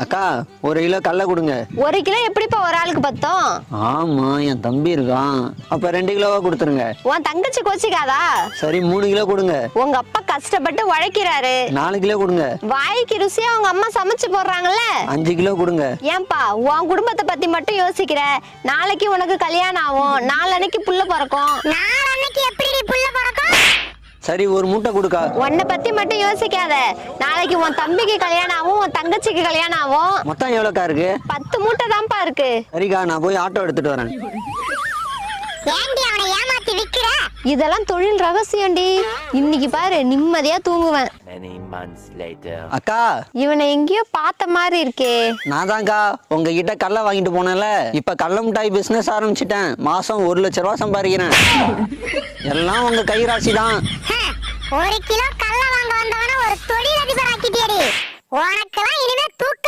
அக்கா 1 கிலோ கடலை கொடுங்க. 1 கிலோ எப்படிப்பா ஒரு ஆளுக்கு பத்தும்? ஆமா, என் தம்பி இருக்கான். அப்ப 2 கிலோவா கொடுத்துருங்க. உன் தங்கச்சி கோச்சிக்காதா? சரி 3 கிலோ கொடுங்க. உங்க அப்பா கஷ்டப்பட்டு உழைக்கிறாரு. 4 கிலோ கொடுங்க. வாய்க்கு ருசியா உங்க அம்மா சமைச்சு போடுறாங்கல்ல. 5 கிலோ கொடுங்க. ஏன்பா உன் குடும்பத்தை பத்தி மட்டும் யோசிக்கிற? நாளைக்கு உனக்கு கல்யாணம் ஆகும், நாளன்னைக்கு புள்ள பிறக்கும். நாளன்னைக்கு எப்படி புள்ள பிறக்கும்? சரி 1 மூட்டை கொடுக்கா. உன்னை பத்தி மட்டும் யோசிக்காத. நாளைக்கு உன் தம்பிக்கு கல்யாணம் ஆகும், உன் தங்கச்சிக்கு கல்யாணம் ஆகும். மொத்தம் எவ்வளோக்கா இருக்கு? 10 மூட்டை தான்ப்பா இருக்கு. சரிக்கா, நான் போய் ஆட்டோ எடுத்துட்டு வரேன். ஏண்டி அவனை ஏமாத்தி விக்கிற? இதெல்லாம் தொழில் ரகசியம்டி. இன்னைக்கு பாரு நிம்மதியா தூங்குவேன். அக்கா, இவனை எங்கேயோ பார்த்த மாதிரி இருக்கே. நான் தான்க்கா உங்ககிட்ட கடலை வாங்கிட்டு போனேன்ல. இப்ப கடலை மிட்டாய் பிசினஸ் ஆரம்பிச்சிட்டேன். மாசம் 1 லட்சம் ரூபாய் சம்பாதிக்கிறேன். எல்லாம் உங்க கை ராசி தான். 1 கிலோ கடலை வாங்க வந்தவன ஒரு தொழில் அதிபர் ஆக்கிட்டியடி. உனக்கெல்லாம் இனிமே தூக்க